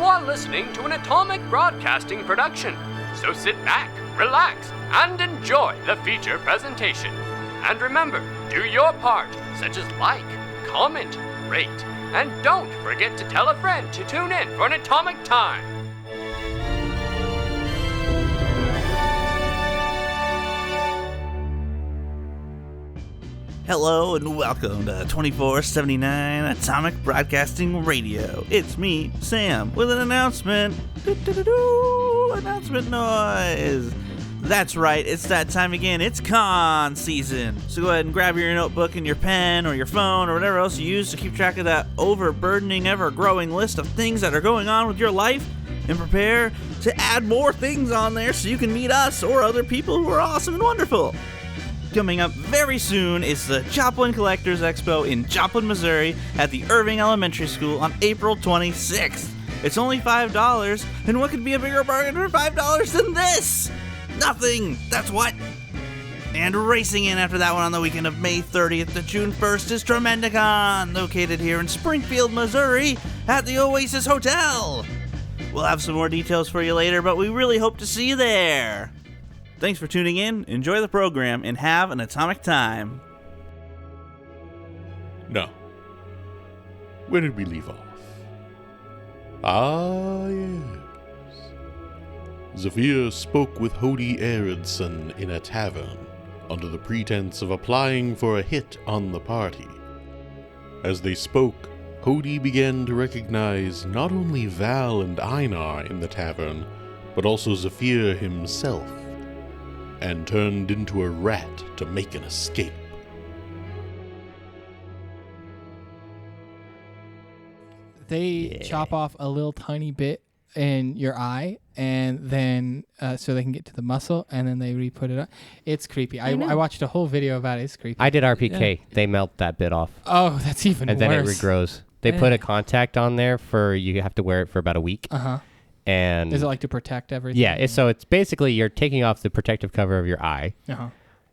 You are listening to an Atomic Broadcasting production, so sit back, relax, and enjoy the feature presentation. And remember, do your part, such as like, comment, rate, and don't forget to tell a friend to tune in for an Atomic Time. Hello and welcome to 2479 Atomic Broadcasting Radio. It's me, Sam, with an announcement. Announcement noise. That's right, it's that time again. It's con season. So go ahead and grab your notebook and your pen or your phone or whatever else you use to keep track of that overburdening, ever-growing list of things that are going on with your life, and prepare to add more things on there so you can meet us or other people who are awesome and wonderful. Coming up very soon is the Joplin Collectors Expo in Joplin, Missouri at the Irving Elementary School on April 26th. It's only $5, and what could be a bigger bargain for $5 than this? Nothing! That's what! And racing in after that one on the weekend of May 30th to June 1st is Tremendicon, located here in Springfield, Missouri at the Oasis Hotel. We'll have some more details for you later, but we really hope to see you there. Thanks for tuning in, enjoy the program, and have an atomic time. Now, where did we leave off? Ah, yes. Zephyr spoke with Hodi Eoredson in a tavern, under the pretense of applying for a hit on the party. As they spoke, Hodi began to recognize not only Val and Einar in the tavern, but also Zephyr himself, and turned into a rat to make an escape. They chop off a little tiny bit in your eye, and then so they can get to the muscle, and then they re-put it on. It's creepy. I watched a whole video about it. It's creepy. I did RPK. Yeah. They melt that bit off. Oh, that's even worse. And then it regrows. They put a contact on there for you have to wear it for about a week. Uh-huh. And is it like to protect everything? Yeah, so it's basically you're taking off the protective cover of your eye. Uh-huh.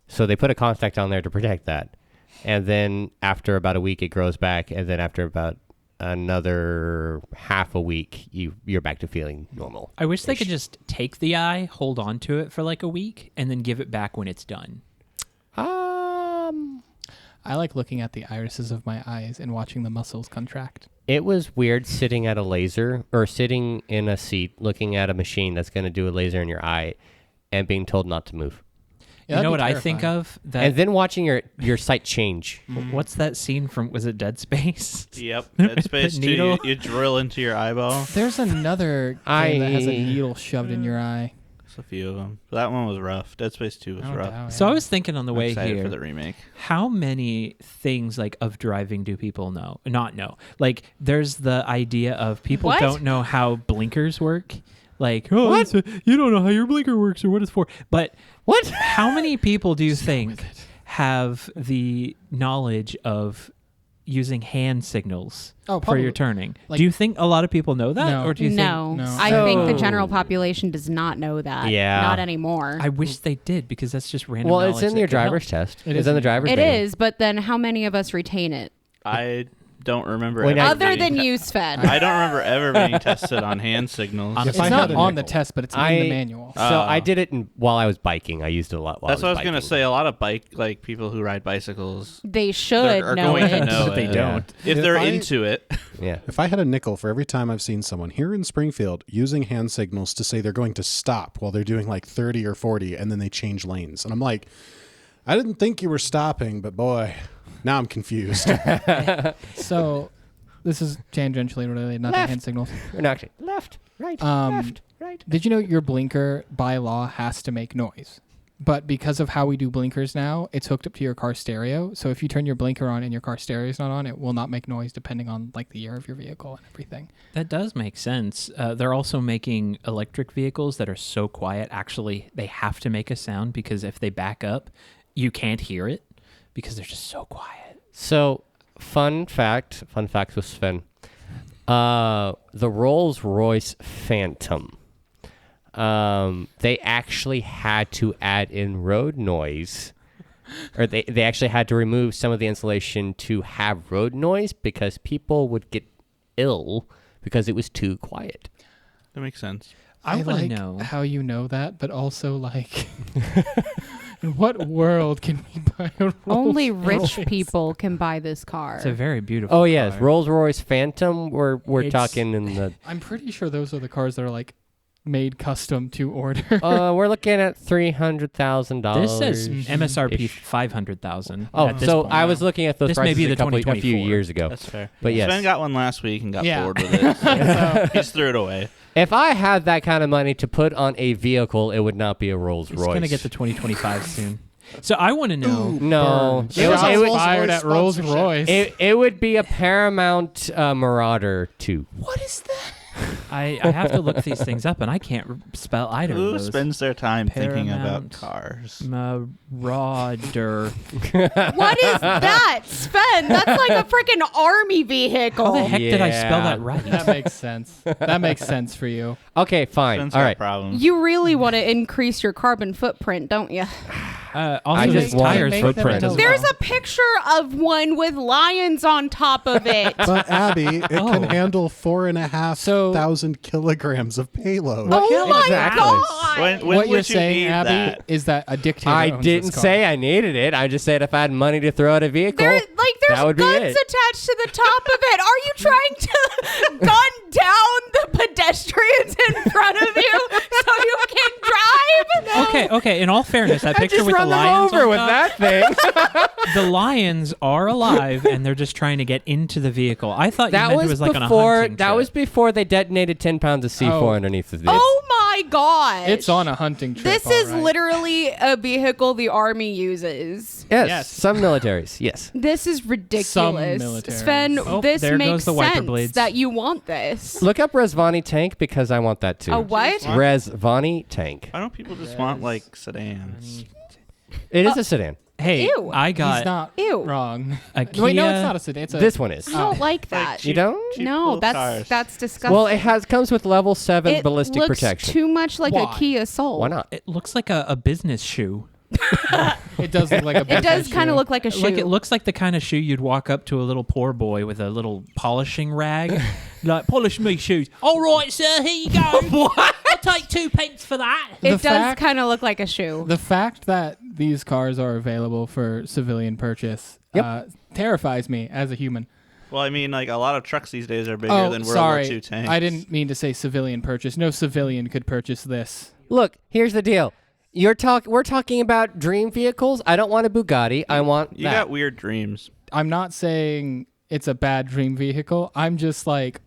So they put a contact on there to protect that. And then after about a week, it grows back. And then after about another half a week, you're back to feeling normal. I wish they could just take the eye, hold on to it for like a week, and then give it back when it's done. I like looking at the irises of my eyes and watching the muscles contract. It was weird sitting at a laser or sitting in a seat looking at a machine that's going to do a laser in your eye and being told not to move. Yeah, you know what terrifying. I think of? And then watching your sight change. What's that scene from, was it Dead Space? Yep, Dead Space 2. You drill into your eyeball. There's another game that has a needle shoved in your eye. There's a few of them. That one was rough. Dead Space 2 was rough. Doubt, so I was thinking on the way here. For the remake. How many things like of driving do people not know? Like there's the idea of people don't know how blinkers work. Like, you don't know how your blinker works or what it's for. But what? How many people do you think have the knowledge of using hand signals for your turning? Like, do you think a lot of people know that? No. Or do you no. think... I think the general population does not know that. Yeah. Not anymore. I wish they did, because that's just random knowledge. Well, it's in your driver's test. It's in the driver's It manual. is, but then how many of us retain it? I don't remember. Other than you, Sven. I don't remember ever being tested on hand signals. It's not on the test, but it's in the manual. So I did it while I was biking. I used it a lot while That's I was what I was going to say. A lot of people who ride bicycles, they should are know going it. to know but they don't. If they're into it. Yeah. If I had a nickel for every time I've seen someone here in Springfield using hand signals to say they're going to stop while they're doing like 30 or 40 and then they change lanes. And I'm like, I didn't think you were stopping, but boy, now I'm confused. So this is tangentially related, not the hand signals. No, actually, left, right, left, right. Did you know your blinker by law has to make noise? But because of how we do blinkers now, it's hooked up to your car stereo. So if you turn your blinker on and your car stereo is not on, it will not make noise depending on like the year of your vehicle and everything. That does make sense. They're also making electric vehicles that are so quiet. Actually, they have to make a sound because if they back up, you can't hear it because they're just so quiet. So, fun fact with Sven. The Rolls-Royce Phantom. They actually had to add in road noise, or they actually had to remove some of the insulation to have road noise because people would get ill because it was too quiet. That makes sense. I want to like know. how you know that, but also like, in what world can we buy a Rolls Only rich Royce? people can buy this car. It's a very beautiful. Oh yes, car. Rolls-Royce Phantom. We're It's- talking in the. I'm pretty sure those are the cars that are like made custom to order. We're looking at $300,000. This says MSRP ish. 500,000. Oh, at this so point. I was looking at those This may prices be the a few 2024. years ago. That's fair. But yes. Sven got one last week and got Yeah. bored with it. So he just threw it away. If I had that kind of money to put on a vehicle, it would not be a Rolls He's Royce. gonna get the 2025 soon. So I want to know. No, Burn. it was, Shots it was- Rolls-Royce fired at Rolls sponsorship. Royce. it would be a Paramount Marauder 2. What is that? I have to look these things up, and I can't spell either of Who those. spends their time thinking Paramount about cars? Marauder. What is that, Sven? That's like a freaking army vehicle. How the heck did I spell Yeah. that right? That makes sense. That makes sense for you. Okay, fine. Sven's All got right. problems. You really want to increase your carbon footprint, don't you? Also, I the just want tires make them footprint into as There's well. a picture of one with lions on top of it. But Abby, it can Oh. handle 4,500 So- kilograms of payload. Oh my Exactly. god! When what would you're you saying, need Abby, that? is that a dictator I owns didn't this car. say I needed it. I just said if I had money to throw at a vehicle, There's that would be guns it. attached to the top of it. Are you trying to gun down the pedestrians in front of you so you can drive? Okay. In all fairness, that I picture just with the run them lions over on with top, that thing. the lions are alive, and they're just trying to get into the vehicle. I thought you that meant was it was like on a before. hunting That trip. was before they detonated 10 pounds of C4 Oh. underneath the vehicle. Oh my god! It's on a hunting trip. This all is right. literally a vehicle the army uses. Yes, some militaries. Yes. This is ridiculous. militaries. Sven, Oh, this there makes goes the wiper sense blades. that you want this. Look up Resvani tank because I want that too. A what? Resvani tank. Why don't people just want like sedans? It is a sedan. Hey, Ew. I He's got not Ew. wrong. a Kia. Wait, no, it's not a sedan. It's a, This one is. I don't like that. cheap- You don't? cheap No, little that's cars. that's disgusting. Well, it comes with level 7 it ballistic looks protection. too much like Why? a Kia Soul. Why not? It looks like a business shoe. It does look like a. It does kind of look like a shoe. Like it looks like the kind of shoe you'd walk up to a little poor boy with a little polishing rag, like polish me shoes. All right, sir, here you go. I'll take 2 pence for that. It The does fact- kind of look like a shoe. The fact that these cars are available for civilian purchase terrifies me as a human. Well, I mean, like a lot of trucks these days are bigger Oh, than World sorry. War II tanks. I didn't mean to say civilian purchase. No civilian could purchase this. Look, here's the deal. We're talking about dream vehicles. I don't want a Bugatti. I want You that. got weird dreams. I'm not saying it's a bad dream vehicle. I'm just like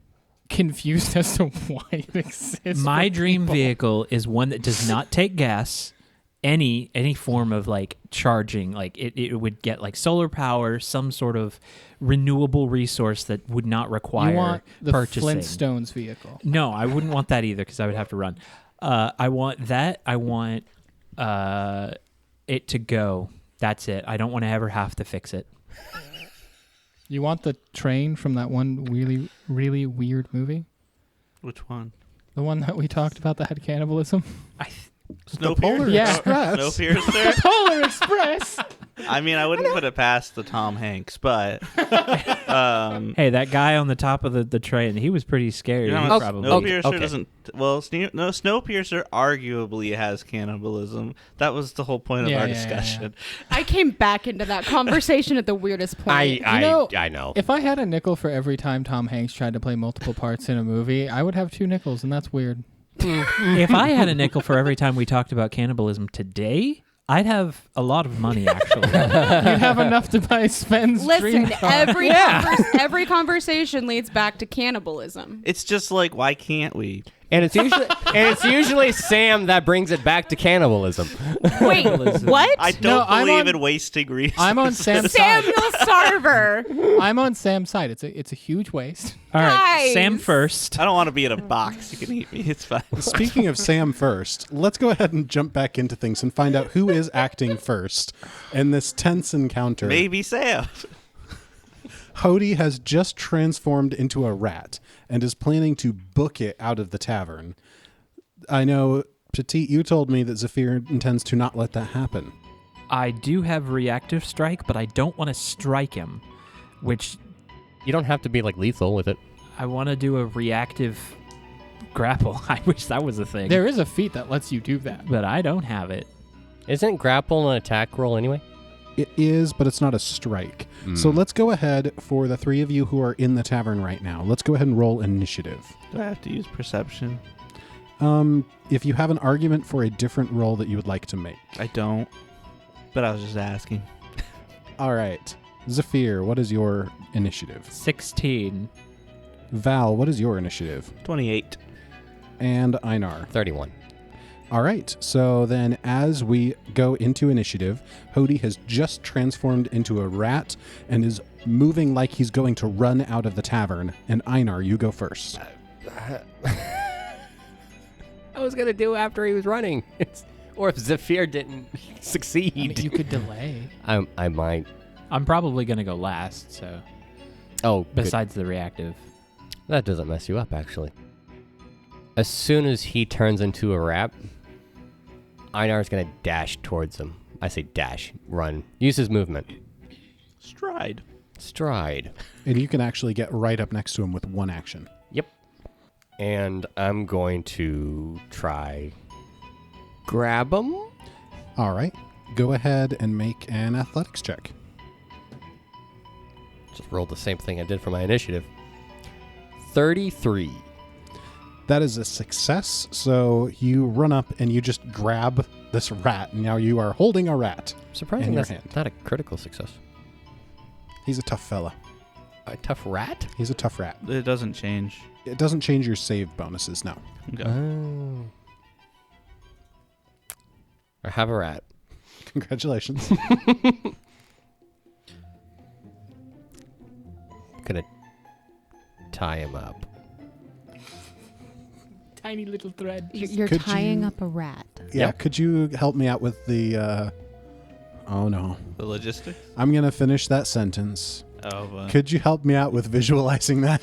confused as to why it exists. My for dream people. vehicle is one that does not take gas, any form of like charging. Like it would get like solar power, some sort of renewable resource that would not require You want the purchasing. Flintstones vehicle. No, I wouldn't want that either because I would have to run. I want that. I want it to go. That's it. I don't want to ever have to fix it. You want the train from that one really, really weird movie? Which one? The one that we talked about that had cannibalism? Polar Yeah. Express. Snowpiercer. Polar Express! I mean, I wouldn't put it past the Tom Hanks, but Hey, that guy on the top of the train, he was pretty scary. you know, He Oh, probably Snowpiercer okay. doesn't. Well, Snowpiercer arguably has cannibalism. That was the whole point of Yeah, our yeah, yeah, yeah. discussion. I came back into that conversation at the weirdest point. I know, know. If I had a nickel for every time Tom Hanks tried to play multiple parts in a movie, I would have 2 nickels, and that's weird. If I had a nickel for every time we talked about cannibalism today, I'd have a lot of money, actually. You'd have enough to buy Sven's dream Listen, car. every conversation leads back to cannibalism. It's just like, why can't we? And it's usually Sam that brings it back to cannibalism. Wait, what? I don't No, I'm believe on- in wasting resources. I'm on Sam's side. Samuel Sarver. I'm on Sam's side. It's a huge waste. All right, Guys. Sam first. I don't want to be in a box. You can eat me. It's fine. Speaking of Sam first, let's go ahead and jump back into things and find out who is acting first in this tense encounter. Maybe Sam. Hodi has just transformed into a rat and is planning to book it out of the tavern. I know, Petit, you told me that Zephyr intends to not let that happen. I do have reactive strike, but I don't want to strike him, which You don't have to be like lethal with it. I want to do a reactive grapple. I wish that was a thing. There is a feat that lets you do that. But I don't have it. Isn't grapple an attack roll anyway? It is, but it's not a strike. So let's go ahead for the three of you who are in the tavern right now. Let's go ahead and roll initiative. Do I have to use perception? If you have an argument for a different roll that you would like to make. I don't. But I was just asking. All right. Zephyr, what is your initiative? 16. Val, what is your initiative? 28. And Einar. 31. All right, so then as we go into initiative, Hodi has just transformed into a rat and is moving like he's going to run out of the tavern. And Einar, you go first. I was going to do after he was running. Or if Zephyr didn't succeed. I mean, you could delay. I might. I'm probably going to go last, so. Oh, besides the reactive. That doesn't mess you up, actually. As soon as he turns into a rat, Einar's going to dash towards him. I say dash, run. Use his movement. Stride. And you can actually get right up next to him with one action. Yep. And I'm going to try grab him. All right. Go ahead and make an athletics check. Just rolled the same thing I did for my initiative. 33. That is a success. So you run up and you just grab this rat. And now you are holding a rat. Surprising in your that's hand. not a critical success. He's a tough fella. A tough rat? He's a tough rat. It doesn't change. It doesn't change your save bonuses, no. Okay. Oh. I have a rat. Congratulations. Gonna tie him up. Tiny little thread. You're Could tying you- up a rat. Yeah, Yep. could you help me out with the, oh no. The logistics? I'm going to finish that sentence. Oh, but Could you help me out with visualizing that?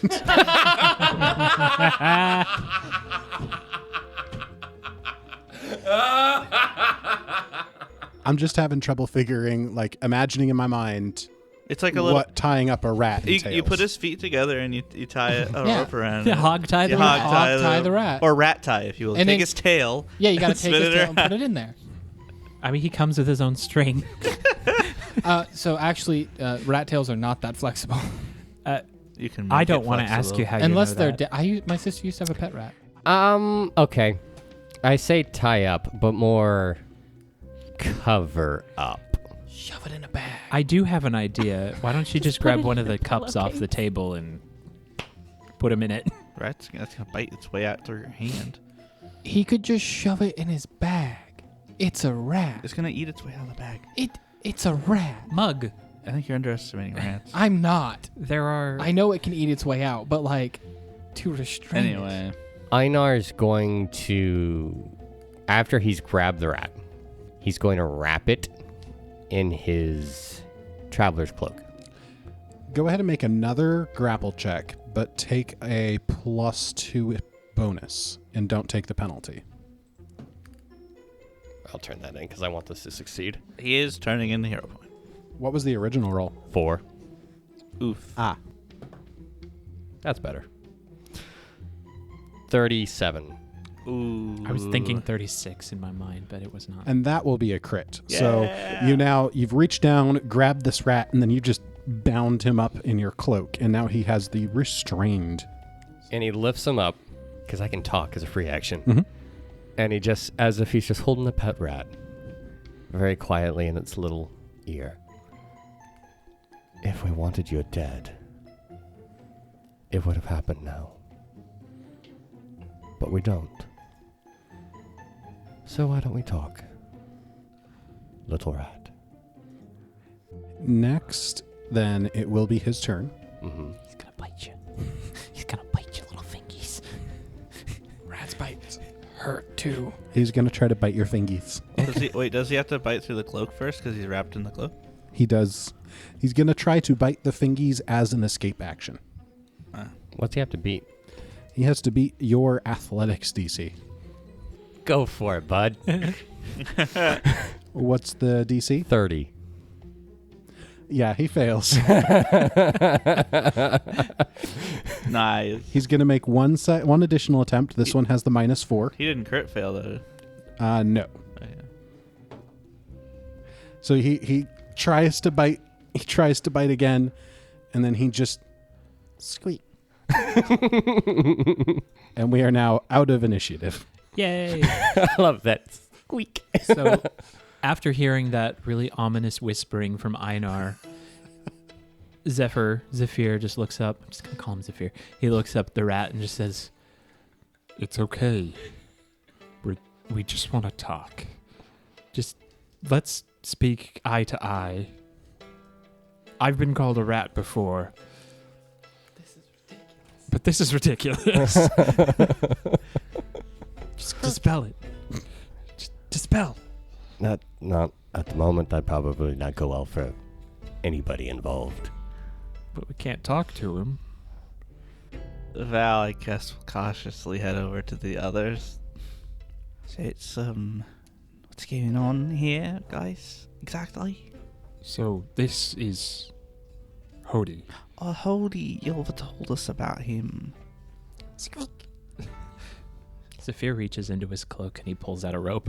I'm just having trouble figuring, like, imagining in my mind it's like a little. what tying up a rat entails. You put his feet together and you tie a Yeah. rope around Yeah, it. hog tie You the rat. hog tie the rat. Or rat tie, if you will. And Take then- his tail. Yeah, you got to spin take his it tail and around. put it in there. I mean, he comes with his own string. So actually, rat tails are not that flexible. You can. I make don't it want to ask flexible. you how Unless you know they're that. my sister used to have a pet rat. Okay. I say tie up, but more cover up. Shove it in a bag. I do have an idea. Why don't you just put grab it one in of the a cups off the pillowcase. table and put him in it? Rat's that's gonna bite its way out through your hand. He could just shove it in his bag. It's a rat. It's gonna eat its way out of the bag. It's a rat. Mug. I think you're underestimating rats. I'm not. There are. I know it can eat its way out, but like to restrain it. Anyway, Einar's going to, after he's grabbed the rat, he's going to wrap it in his traveler's cloak. Go ahead and make another grapple check, but take a +2 bonus and don't take the penalty. I'll turn that in because I want this to succeed. he is turning in the hero point. What was the original roll? 4. Oof. That's better. 37. Ooh. I was thinking 36 in my mind, but it was not. And that will be a crit. So you've reached down, grabbed this rat, and then you just bound him up in your cloak, and now he has the restrained. And he lifts him up because I can talk as a free action. Mhm. And he just, as if he's just holding the pet rat very quietly in its little ear. If we wanted you dead, it would have happened now. But we don't. So why don't we talk? Little rat. Next, then it will be his turn. Mm-hmm. He's gonna bite you. He's gonna bite your little fingies. Rats bites hurt too. He's going to try to bite your fingies. Does he have to bite through the cloak first because he's wrapped in the cloak? He does. He's going to try to bite the fingies as an escape action. What's he have to beat? He has to beat your athletics DC. Go for it, bud. What's the DC? 30. Yeah, he fails. Nice. He's going to make one additional attempt. This one has the -4. He didn't crit fail though. No. Oh, yeah. So he tries to bite. He tries to bite again, and then he just squeak. And we are now out of initiative. Yay! I love that squeak. So, after hearing that really ominous whispering from Einar, Zephyr just looks up. I'm just going to call him Zephyr. He looks up at the rat and just says, "It's okay. We just want to talk. Just let's speak eye to eye. I've been called a rat before. But this is ridiculous. Just dispel it. Just dispel. Not at the moment. That'd probably not go well for anybody involved. But we can't talk to him. Val, I guess, will cautiously head over to the others. So it's, what's going on here, guys? Exactly? So this is Hodi. Oh, Hodi, Yilva told us about him. Zephyr reaches into his cloak and he pulls out a rope.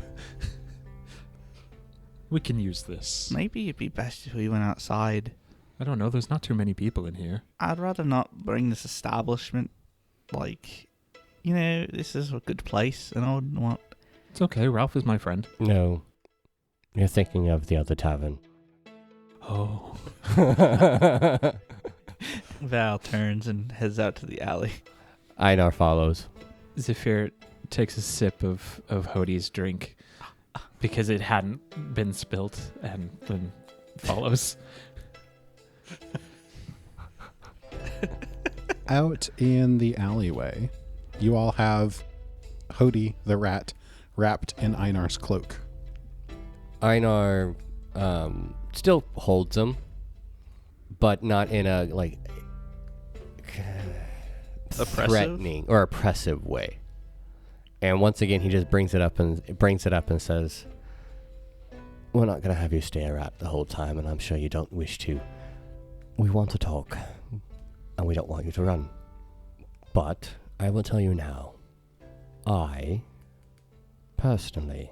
We can use this. Maybe it'd be best if we went outside. I don't know, there's not too many people in here. I'd rather not bring this establishment. Like, you know, this is a good place, and I wouldn't want... It's okay, Ralph is my friend. No, you're thinking of the other tavern. Oh. Val turns and heads out to the alley. Einar follows. Zephyr takes a sip of Hodi's drink because it hadn't been spilt and then follows. Out in the alleyway, you all have Hodi the rat wrapped in Einar's cloak. Einar still holds him, but not in a threatening or oppressive way. And once again, he just brings it up and says, "We're not going to have you stay a rat the whole time, and I'm sure you don't wish to. We want to talk, and we don't want you to run. But I will tell you now, I personally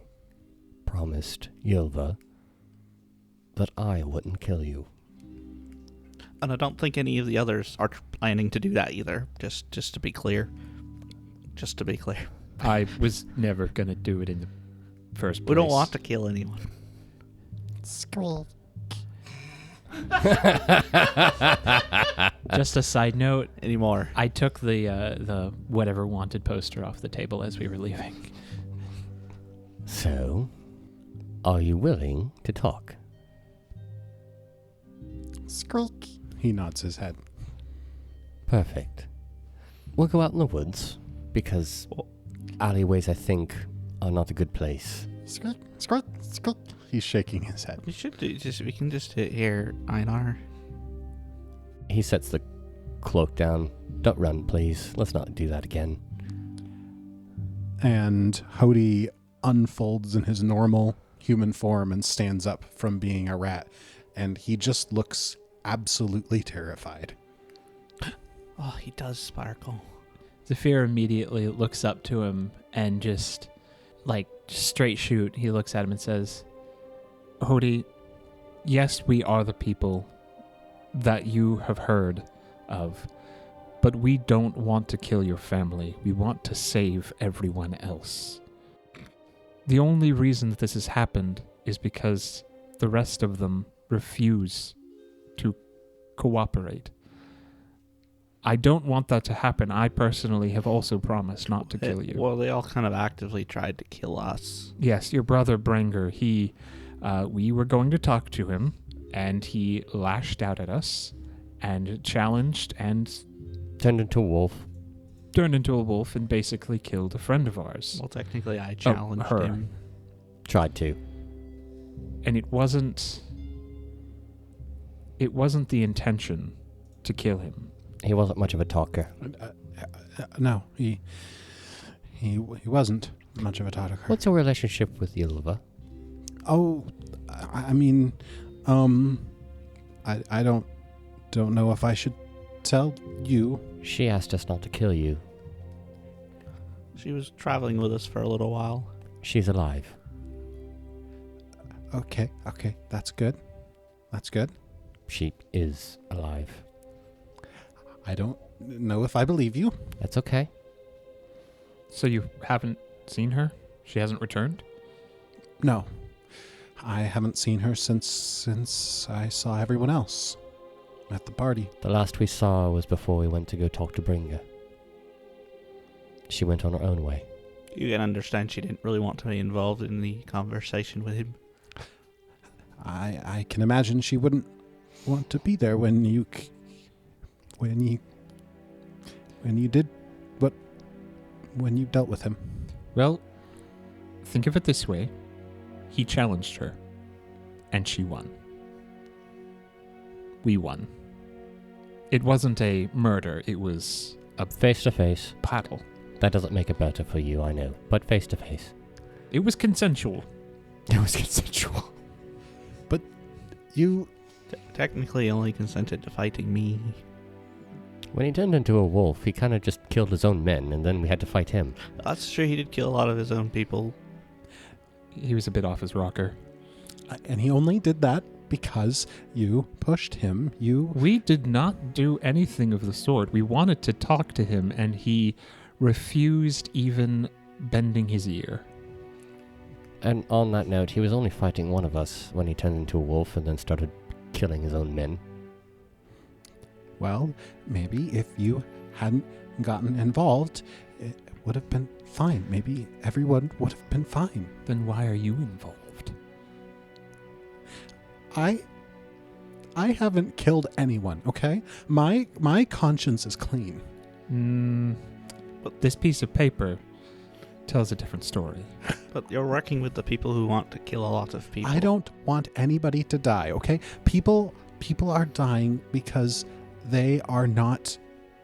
promised Yilva that I wouldn't kill you." And I don't think any of the others are planning to do that either. Just to be clear. Just to be clear. I was never going to do it in the first place. We don't want to kill anyone. Just a side note. Anymore. I took the whatever wanted poster off the table as we were leaving. So, are you willing to talk? Squeak. He nods his head. Perfect. We'll go out in the woods, because alleyways, I think, are not a good place. Squeak, squeak, squeak. He's shaking his head. We can just hit here, Einar. He sets the cloak down. Don't run, please. Let's not do that again. And Hodi unfolds in his normal human form and stands up from being a rat. And he just looks absolutely terrified. Oh, he does sparkle. Zephyr immediately looks up to him and just straight shoot, he looks at him and says, "Hodi, yes, we are the people that you have heard of, but we don't want to kill your family. We want to save everyone else. The only reason that this has happened is because the rest of them refuse to cooperate. I don't want that to happen. I personally have also promised not to kill you." Well, they all kind of actively tried to kill us. Yes, your brother Brenger, we were going to talk to him, and he lashed out at us, and challenged, and Turned into a wolf. And basically killed a friend of ours. Well, technically, I challenged him. Tried to. And it wasn't the intention to kill him. He wasn't much of a talker. No, he wasn't much of a talker. What's your relationship with Yilva? Oh, I mean, I don't know if I should tell you. She asked us not to kill you. She was traveling with us for a little while. She's alive. Okay, that's good. That's good. She is alive. I don't know if I believe you. That's okay. So you haven't seen her? She hasn't returned? No. I haven't seen her since I saw everyone else at the party. The last we saw was before we went to go talk to Bringer. She went on her own way. You can understand she didn't really want to be involved in the conversation with him. I can imagine she wouldn't want to be there when you dealt with him. Well, think of it this way. He challenged her, and she won. We won. It wasn't a murder, it was a Face to face. battle. That doesn't make it better for you, I know. But face to face. It was consensual. It was consensual. But you... Technically only consented to fighting me. When he turned into a wolf, he kind of just killed his own men, and then we had to fight him. That's true, he did kill a lot of his own people. He was a bit off his rocker. And he only did that because you pushed him. We did not do anything of the sort. We wanted to talk to him, and he refused even bending his ear. And on that note, he was only fighting one of us when he turned into a wolf and then started killing his own men. Well, maybe if you hadn't gotten involved, it would have been fine. Maybe everyone would have been fine. Then why are you involved? I haven't killed anyone, okay? My conscience is clean. But this piece of paper tells a different story. But you're working with the people who want to kill a lot of people. I don't want anybody to die, okay? People are dying because they are not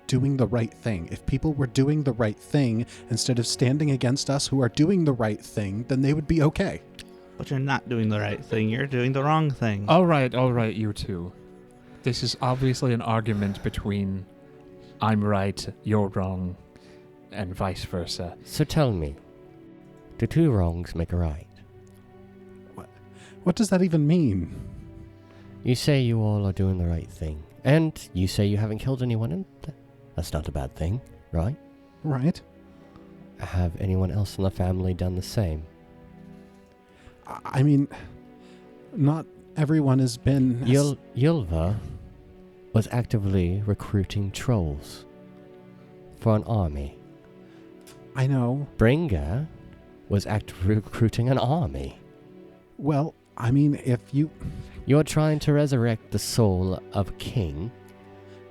doing the right thing. If people were doing the right thing instead of standing against us who are doing the right thing, then they would be okay. But you're not doing the right thing. You're doing the wrong thing. All right, you two. This is obviously an argument between I'm right, you're wrong, and vice versa. So tell me, do two wrongs make a right? What does that even mean? You say you all are doing the right thing, and you say you haven't killed anyone, and that's not a bad thing, right? Right. Have anyone else in the family done the same? I mean, not everyone has been... Ylva was actively recruiting trolls for an army. I know. Bringer was actively recruiting an army. Well, I mean, if you... You're trying to resurrect the soul of a king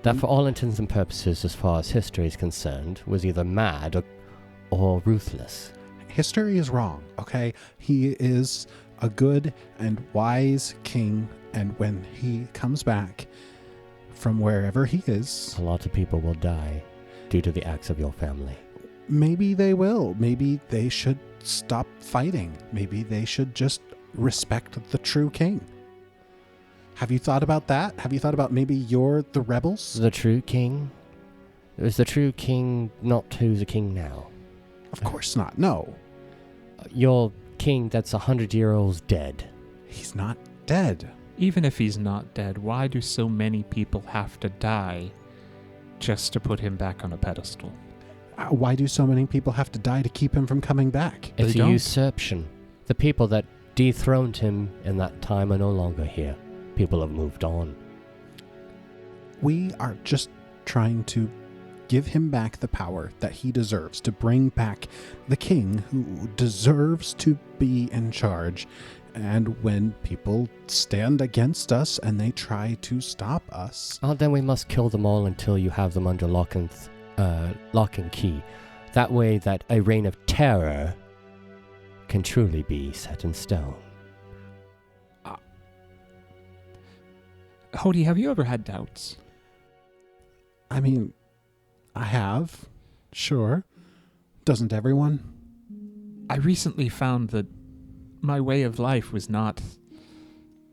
that, for all intents and purposes, as far as history is concerned, was either mad or ruthless. History is wrong, okay? He is a good and wise king, and when he comes back from wherever he is... A lot of people will die due to the acts of your family. Maybe they will. Maybe they should stop fighting. Maybe they should just respect the true king. Have you thought about that? Have you thought about maybe you're the rebels? The true king? Is the true king not who's a king now? Of course not, no. Your king that's 100-year-old dead. He's not dead. Even if he's not dead, why do so many people have to die just to put him back on a pedestal? Why do so many people have to die to keep him from coming back? It's They a don't. usurpation. The people that dethroned him in that time are no longer here. People have moved on. We are just trying to give him back the power that he deserves, to bring back the king who deserves to be in charge. And when people stand against us and they try to stop us... Oh, then we must kill them all until you have them under lock and key. That way that a reign of terror can truly be set in stone. Hodi, have you ever had doubts? I mean, I have. Sure. Doesn't everyone? I recently found that my way of life was not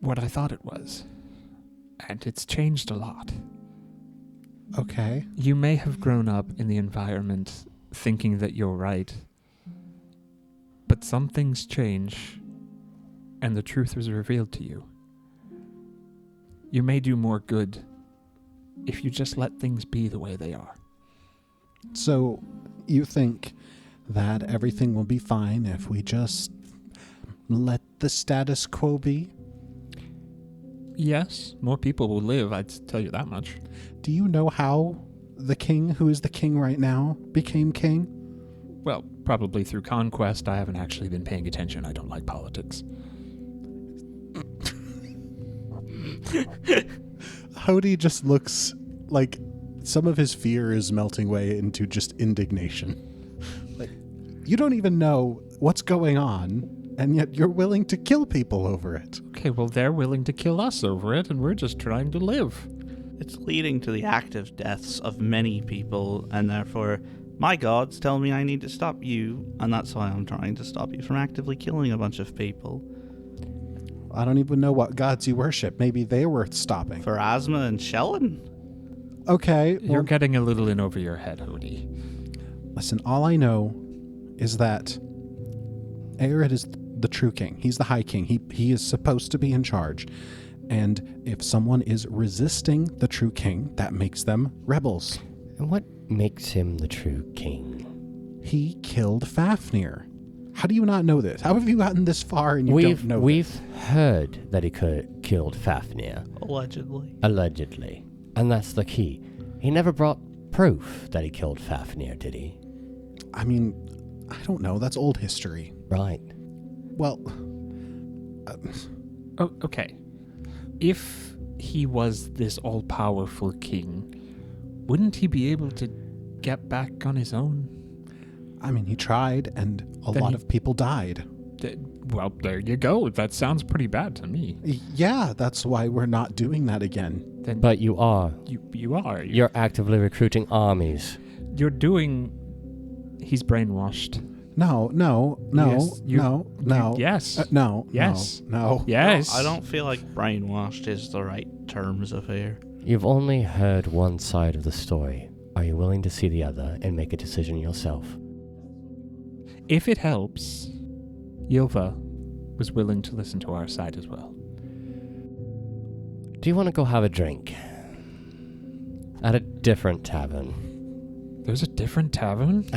what I thought it was. And it's changed a lot. Okay. You may have grown up in the environment thinking that you're right, but some things change, and the truth is revealed to you. You may do more good if you just let things be the way they are. So, you think that everything will be fine if we just let the status quo be? Yes, more people will live, I'd tell you that much. Do you know how the king, who is the king right now, became king? Well, probably through conquest. I haven't actually been paying attention. I don't like politics. Hodi just looks like some of his fear is melting away into just indignation. Like, you don't even know what's going on, and yet you're willing to kill people over it. Okay, well, they're willing to kill us over it, and we're just trying to live. It's leading to the active deaths of many people, and therefore my gods tell me I need to stop you, and that's why I'm trying to stop you from actively killing a bunch of people. I don't even know what gods you worship. Maybe they were stopping. For Asma and Shellen? Okay. You're Well, getting a little in over your head, Hodi. listen, all I know is that Eored is the true king. He's the high king. He is supposed to be in charge. And if someone is resisting the true king, that makes them rebels. And what makes him the true king? He killed Fafnir. How do you not know this? How have you gotten this far and you don't know We've this? heard that he killed Fafnir, Allegedly. allegedly. And that's the key. He never brought proof that he killed Fafnir, did he? I mean, I don't know. That's old history. Right. Well, Oh, okay. If he was this all-powerful king, wouldn't he be able to get back on his own? I mean, he tried, and a Then lot he- of people died. Well, there you go. That sounds pretty bad to me. Yeah, that's why we're not doing that again. Then But you are. you are. You're actively recruiting armies. You're doing... He's brainwashed. No. Yes, No. yes. No. Yes. No. Yes. I don't feel like brainwashed is the right terms of here. You've only heard one side of the story. Are you willing to see the other and make a decision yourself? If it helps, Yilva was willing to listen to our side as well. Do you want to go have a drink? At a different tavern. There's a different tavern?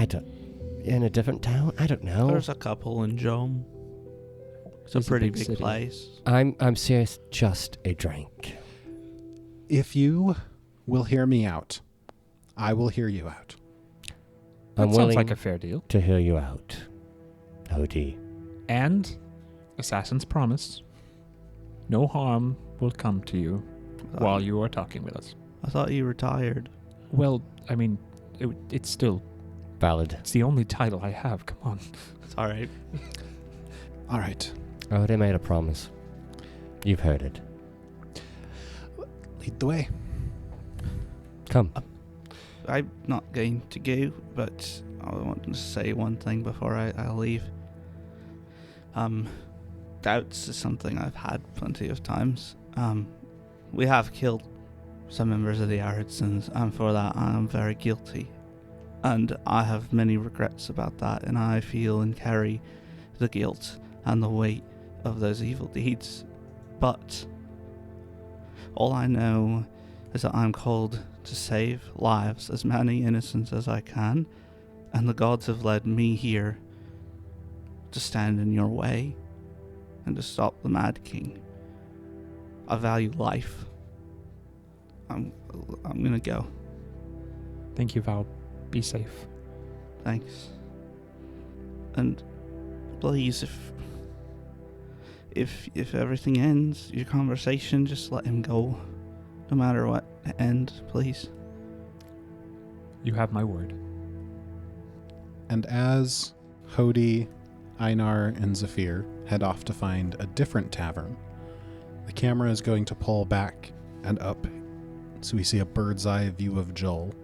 In a different town? I don't know. There's a couple in Jom. It's a It's a pretty big big city. place. I'm serious, just a drink. If you will hear me out, I will hear you out. That I'm sounds willing like a fair deal. to hear you out. Hodi. And, Assassin's Promise, no harm will come to you while you are talking with us. I thought you retired. Well, I mean, it's still... Valid. It's the only title I have. Come on. It's alright. All right. Hodi made a promise. You've heard it. Lead the way. Come. I'm not going to go, but I want to say one thing before I leave. Doubts is something I've had plenty of times. We have killed some members of the Eoredsons, and for that I am very guilty. And I have many regrets about that, and I feel and carry the guilt and the weight of those evil deeds. But all I know is that I'm called to save lives, as many innocents as I can, and the gods have led me here to stand in your way and to stop the Mad King. I value life. I'm gonna go. Thank you, Val. Be safe. Thanks. And please, if everything ends, your conversation, just let him go. No matter what end, please. You have my word. And as Hodi, Einar, and Zephyr head off to find a different tavern, the camera is going to pull back and up so we see a bird's eye view of Joel,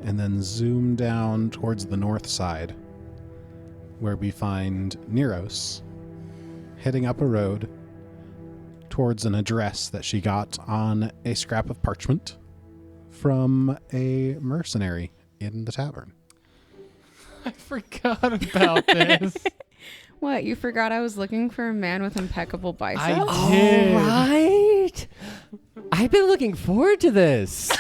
and then zoom down towards the north side where we find Neros heading up a road towards an address that she got on a scrap of parchment from a mercenary in the tavern. I forgot about this. What, you forgot I was looking for a man with impeccable biceps? I did. Right. I've been looking forward to this.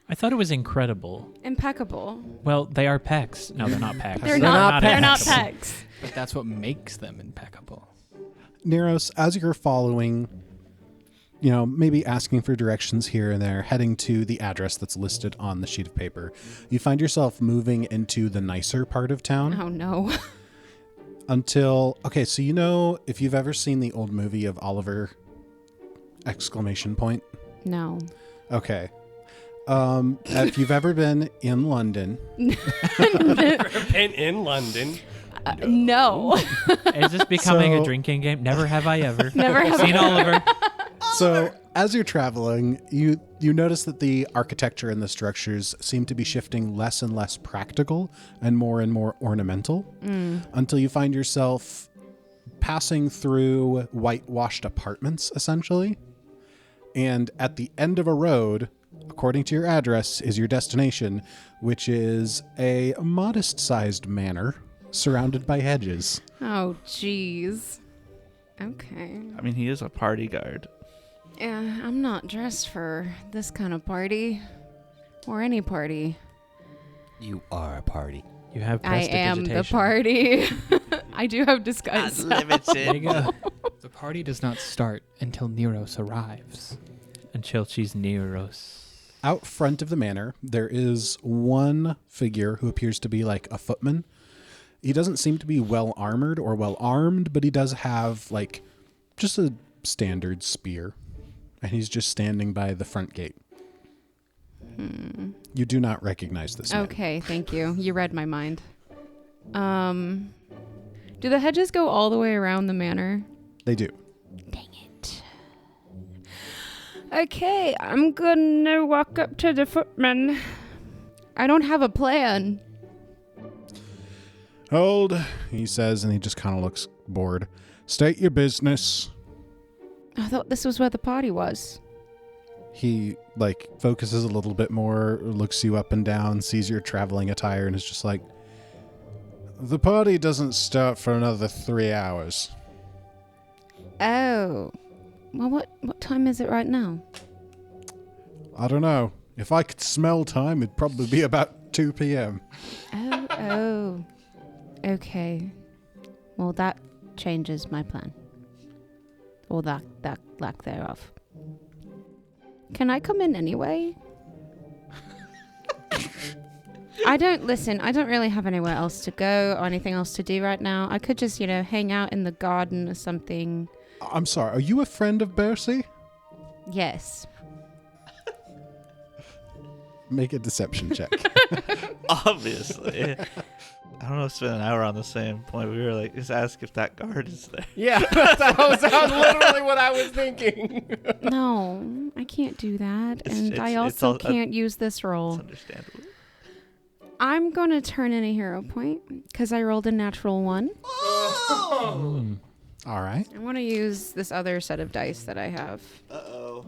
I thought it was incredible. Impeccable. Well, they are pecs. No, they're not pecs. They're not impeccable. pecs. But that's what makes them impeccable. Neros, as you're following, maybe asking for directions here and there, heading to the address that's listed on the sheet of paper, you find yourself moving into the nicer part of town. Oh, no. Until, so if you've ever seen the old movie of Oliver! No. Okay. If you've ever been in London. Been in London. No. Is this becoming So- a drinking game? Never have I ever. Never have Seen Oliver. So as you're traveling, you notice that the architecture and the structures seem to be shifting less and less practical and more ornamental until you find yourself passing through whitewashed apartments, essentially. And at the end of a road, according to your address, is your destination, which is a modest-sized manor surrounded by hedges. Oh, jeez. Okay. I mean, he is a party guard. Yeah, I'm not dressed for this kind of party. Or any party. You are a party. You have I am the prestidigitation. party. I do have disguise. There you go. The party does not start until Neros arrives. Until she's Neros. Out front of the manor, there is one figure who appears to be like a footman. He doesn't seem to be well armored or well armed, but he does have like just a standard spear. And he's just standing by the front gate. You do not recognize this man. Okay, thank you. You read my mind. Do the hedges go all the way around the manor? They do. Dang it. Okay, I'm gonna walk up to the footman. I don't have a plan. Hold, he says, and he just kind of looks bored. State your business. I thought this was where the party was. He focuses a little bit more, looks you up and down, sees your traveling attire, and is just like, the party doesn't start for another 3 hours. Oh. Well, what time is it right now? I don't know. If I could smell time, it'd probably be about 2 p.m. Oh. Okay. Well, that changes my plan. Or that lack thereof. Can I come in anyway? I don't really have anywhere else to go or anything else to do right now. I could just, hang out in the garden or something. I'm sorry, are you a friend of Bercy? Yes. Make a deception check. Obviously. I don't know if it's been an hour on the same point. We were like, just ask if that guard is there. Yeah, that was literally what I was thinking. No, I can't do that. And It's- I it's also all- can't use this roll. It's understandable. I'm going to turn in a hero point because I rolled a natural 1. All right. I want to use this other set of dice that I have. Uh-oh.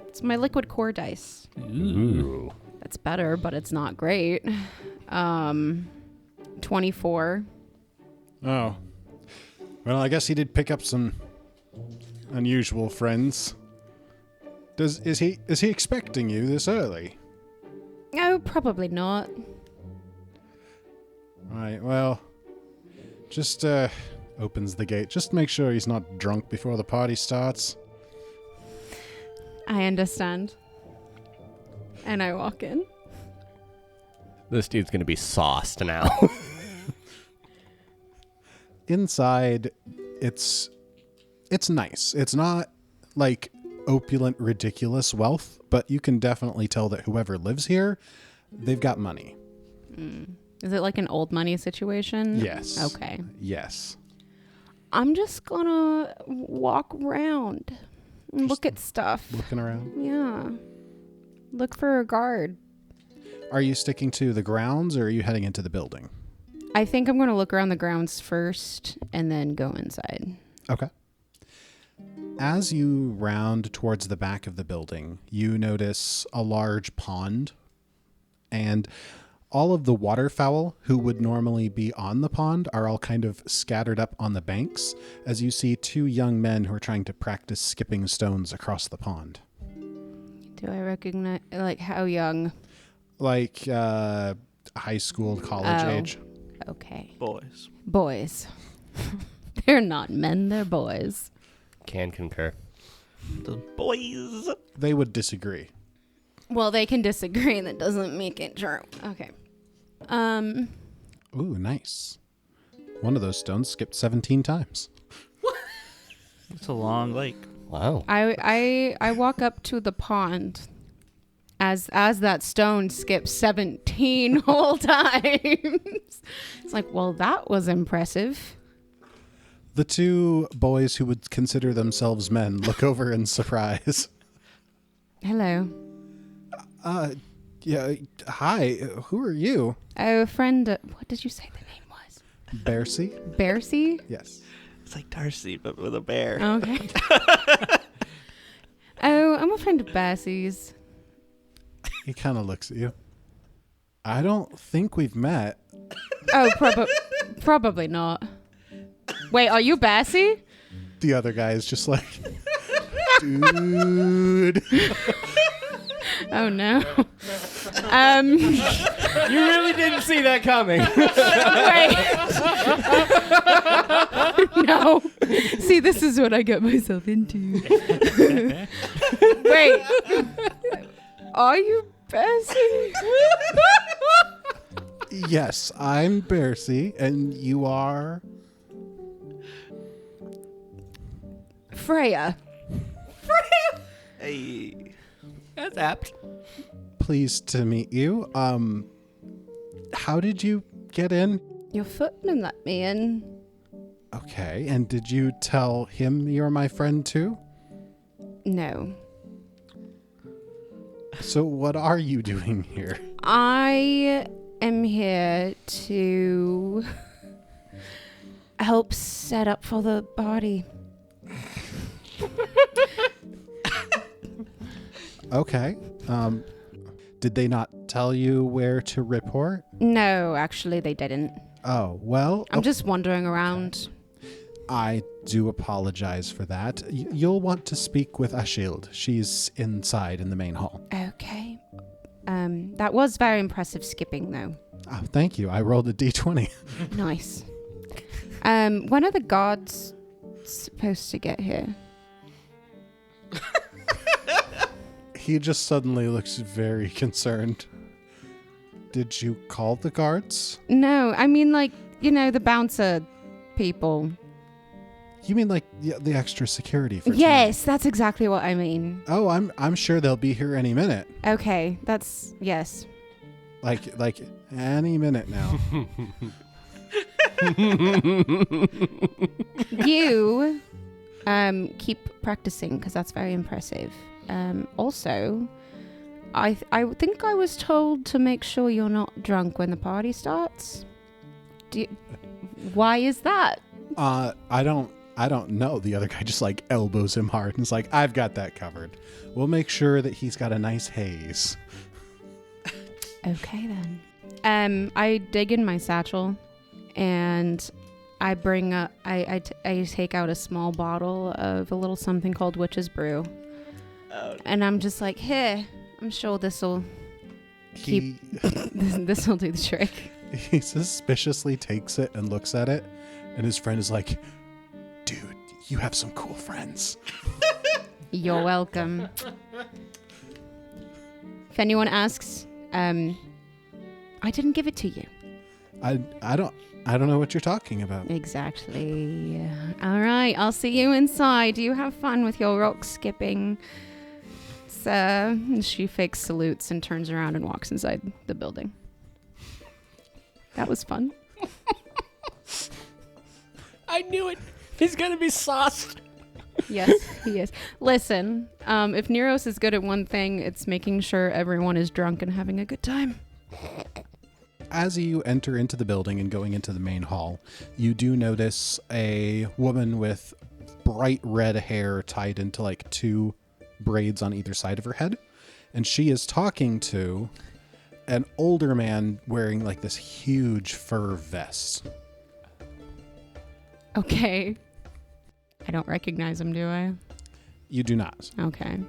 It's my liquid core dice. Ooh. That's better, but it's not great. 24. Oh. Well, I guess he did pick up some unusual friends. Is he expecting you this early? Oh, probably not. Right, well, just opens the gate. Just make sure he's not drunk before the party starts. I understand. And I walk in. This dude's gonna be sauced now. Inside, it's nice. It's not like opulent, ridiculous wealth, but you can definitely tell that whoever lives here, they've got money. Is it like an old money situation? Yes. Okay. Yes. I'm just gonna walk around and look at stuff. Looking around. Yeah. Look for a guard. Are you sticking to the grounds or are you heading into the building? I think I'm going to look around the grounds first and then go inside. Okay. As you round towards the back of the building, you notice a large pond, and all of the waterfowl who would normally be on the pond are all kind of scattered up on the banks as you see two young men who are trying to practice skipping stones across the pond. Do I recognize, like, how young? Like high school, college age. Okay. Boys. Boys. They're not men, they're boys. Can concur. The boys. They would disagree. Well, they can disagree. That doesn't make it true. Okay. Ooh, nice. One of those stones skipped 17 times. It's a long lake. Wow. I walk up to the pond as that stone skips 17 whole times. It's like, well, that was impressive. The two boys who would consider themselves men look over in surprise. Hello. Yeah, hi, who are you? Oh, a friend. What did you say the name was? Bercy? Bearsy? Yes. It's like Darcy, but with a bear. Okay. Oh, I'm a friend of Bassy's. He kind of looks at you. I don't think we've met. Oh, probably not. Wait, are you Bassy? The other guy is just like, dude. Oh no. You really didn't see that coming. Wait. No. See, this is what I got myself into. Wait. Are you Bassy? Yes, I'm Bercy, and you are? Freya. Hey. That's apt. Pleased to meet you. How did you get in? Your footman let me in. Okay, and did you tell him you're my friend too? No. So what are you doing here? I am here to help set up for the body. Okay. Did they not tell you where to report? No, actually, they didn't. Oh, well, I'm just wandering around. I do apologize for that. You'll want to speak with Ashild. She's inside in the main hall. Okay. That was very impressive skipping, though. Oh, thank you. I rolled a d20. Nice. When are the guards supposed to get here? He just suddenly looks very concerned. Did you call the guards? No, I mean, like, the bouncer people. You mean like the extra security for tonight? Yes, that's exactly what I mean. Oh, I'm sure they'll be here any minute. Okay, that's, yes. Like any minute now. You keep practicing because that's very impressive. Also, I think I was told to make sure you're not drunk when the party starts. Why is that? I don't know. The other guy just like elbows him hard and is like, I've got that covered. We'll make sure that he's got a nice haze. Okay then. I dig in my satchel and I bring up, I take out a small bottle of a little something called Witch's Brew. And I'm just like, here, I'm sure this'll this'll do the trick. He suspiciously takes it and looks at it, and his friend is like, dude, you have some cool friends. You're welcome. If anyone asks, I didn't give it to you. I don't know what you're talking about. Exactly. All right, I'll see you inside. You have fun with your rock skipping. She fakes salutes and turns around and walks inside the building. That was fun. I knew it. He's gonna be sauced. Yes, he is. Listen, if Neros is good at one thing, it's making sure everyone is drunk and having a good time. As you enter into the building and going into the main hall, you do notice a woman with bright red hair tied into like 2 braids on either side of her head. And she is talking to an older man wearing like this huge fur vest. Okay. I don't recognize him, do I? You do not. Okay.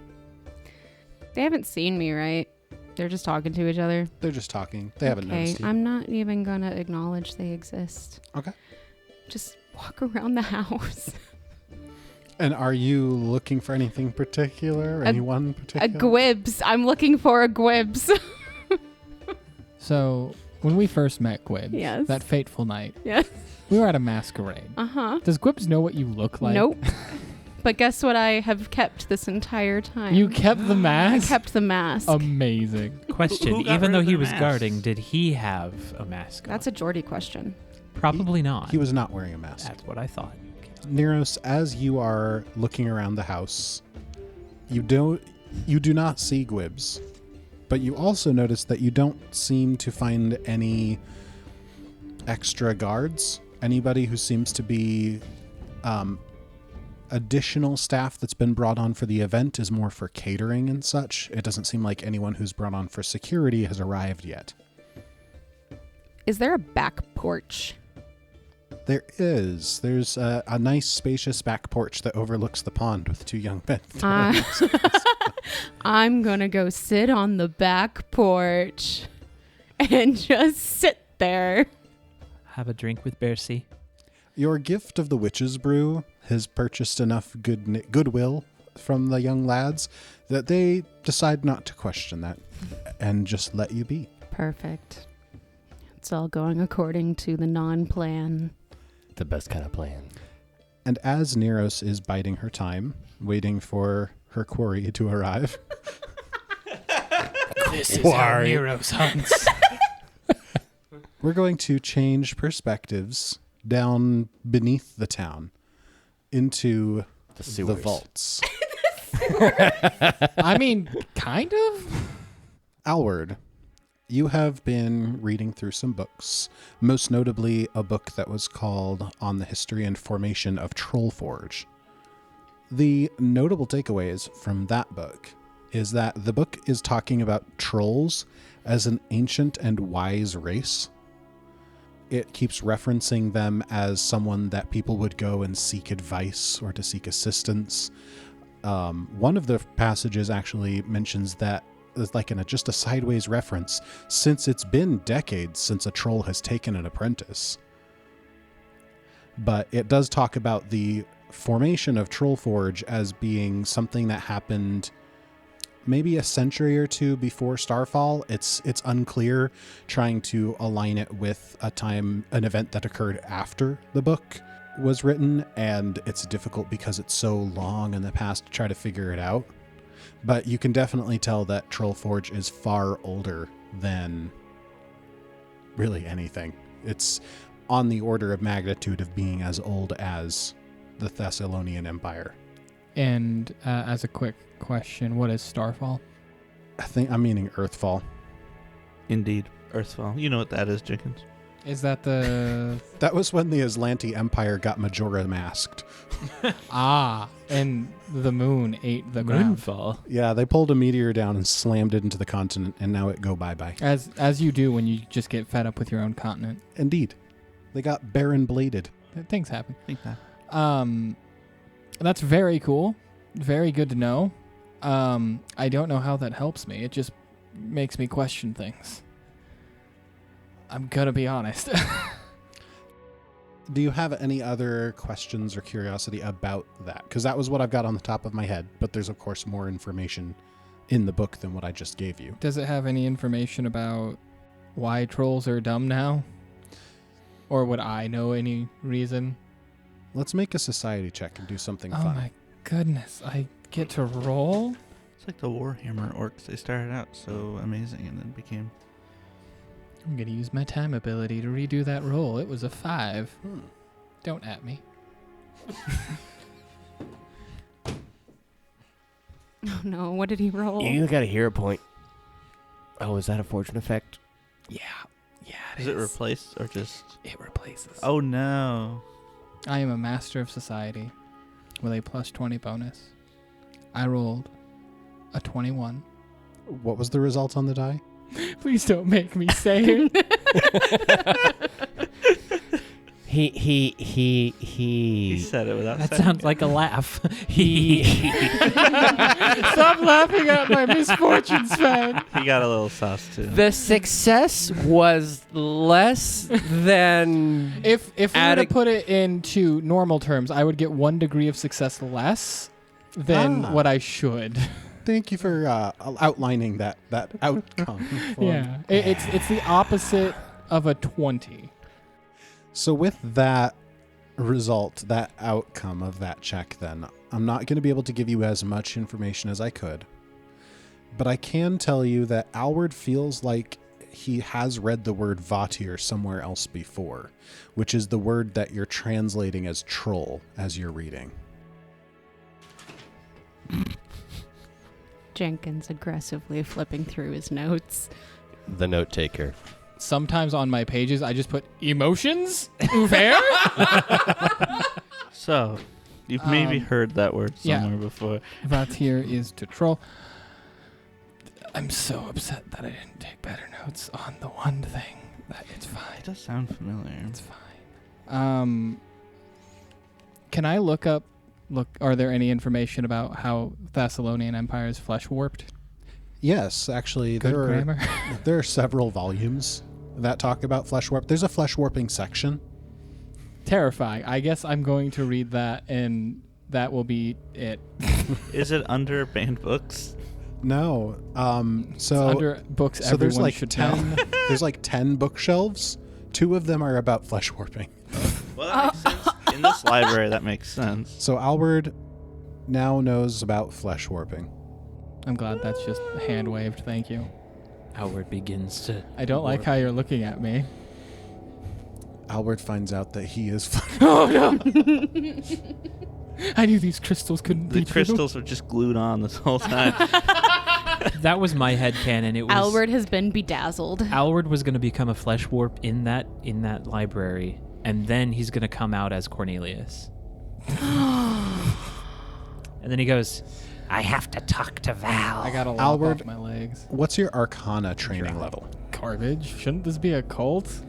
They haven't seen me, right? They're just talking to each other. They're just talking. They haven't noticed you. I'm not even gonna acknowledge they exist. Okay. Just walk around the house. And are you looking for anything particular? Anyone particular? A Gwibs. I'm looking for a Gwibs. So, when we first met Gwibs, Yes. that fateful night, Yes. we were at a masquerade. Uh-huh. Does Gwibs know what you look like? Nope. But guess what I have kept this entire time? You kept the I mask? kept the mask. Amazing. Question: Who got even rid though of he their was masks? guarding, did he have a mask? That's a Geordie question. Probably not. He was not wearing a mask. That's what I thought. Neros, as you are looking around the house, you do not see Gwibs, but you also notice that you don't seem to find any extra guards. Anybody who seems to be additional staff that's been brought on for the event is more for catering and such. It doesn't seem like anyone who's brought on for security has arrived yet. Is there a back porch? There is. There's a nice, spacious back porch that overlooks the pond with 2 young men. I'm gonna go sit on the back porch and just sit there. Have a drink with Bercy. Your gift of the witch's brew has purchased enough goodwill from the young lads that they decide not to question that and just let you be. Perfect. It's all going according to the non-plan. The best kind of plan. And as Neros is biding her time, waiting for her quarry to arrive, This is how Nero's hunts. we're going to change perspectives down beneath the town into The the sewers. vaults. I mean, kind of. Alward, you have been reading through some books, most notably a book that was called On the History and Formation of Trollforge. The notable takeaways from that book is that the book is talking about trolls as an ancient and wise race. It keeps referencing them as someone that people would go and seek advice or to seek assistance. One of the passages actually mentions that, as like in just a sideways reference, since it's been decades since a troll has taken an apprentice. But it does talk about the formation of Trollforge as being something that happened maybe a century or 2 before Starfall. It's unclear, trying to align it with an event that occurred after the book was written, and it's difficult because it's so long in the past to try to figure it out. But you can definitely tell that Trollforge is far older than really anything. It's on the order of magnitude of being as old as the Thessalonian Empire. And as a quick question, what is Starfall? I think I'm meaning Earthfall. Indeed. Earthfall. You know what that is, Jenkins. Is that the... That was when the Aslanti Empire got Majora masked. and the moon ate the ground. Moonfall. Yeah, they pulled a meteor down and slammed it into the continent, and now it go bye-bye. As you do when you just get fed up with your own continent. Indeed. They got barren bladed. Things happen. I think that. That's very cool. Very good to know. I don't know how that helps me. It just makes me question things. I'm gonna be honest. Do you have any other questions or curiosity about that? Because that was what I've got on the top of my head, but there's, of course, more information in the book than what I just gave you. Does it have any information about why trolls are dumb now? Or would I know any reason? Let's make a society check and do something Oh fun. my goodness. I get to roll? It's like the Warhammer orcs. They started out so amazing and then became... I'm going to use my time ability to redo that roll. It was a 5. Hmm. Don't at me. Oh no, what did he roll? You got a hero point. Oh, is that a fortune effect? Yeah. Yeah, Is it replaced or just... It replaces. Oh, no. I am a master of society. with a plus 20 bonus. I rolled a 21. What was the result on the die? Please don't make me say it. He said it without That saying sounds it. like a laugh. Stop laughing at my misfortunes, Sven. He got a little sauce too. The success was less than. If we were to put it into normal terms, I would get 1 degree of success less than what I should. Thank you for outlining that outcome. Yeah, it's the opposite of a 20. So with that result, that outcome of that check, then, I'm not going to be able to give you as much information as I could. But I can tell you that Alward feels like he has read the word Vatir somewhere else before, which is the word that you're translating as troll as you're reading. Jenkins aggressively flipping through his notes. The note taker. Sometimes on my pages, I just put emotions. Fair? So, you've maybe heard that word somewhere before. Vatir is to troll. I'm so upset that I didn't take better notes on the one thing. It's fine. It does sound familiar. It's fine. Can I look, are there any information about how Thessalonian Empire is flesh warped? Yes, actually, Good grammar. there are several volumes that talk about flesh warp. There's a flesh warping section. Terrifying. I guess I'm going to read that, and that will be it. Is it under banned books? No. It's under books so there's everyone like should 10 know. there's like 10 bookshelves. 2 of them are about flesh warping. Well, that makes sense. In this library, that makes sense. So Alward now knows about flesh warping. I'm glad that's just hand waved. Thank you. Howard begins to. I don't like how you're looking at me. Albert finds out that he is Oh no! I knew these crystals couldn't be The true. crystals were just glued on this whole time. That was my headcanon. It was Albert has been bedazzled. Alward was going to become a flesh warp in that library, and then he's going to come out as Cornelius. And then he goes, I have to talk to Val. I got a lot Albert- off my legs. What's your Arcana training level? Garbage. Shouldn't this be a cult?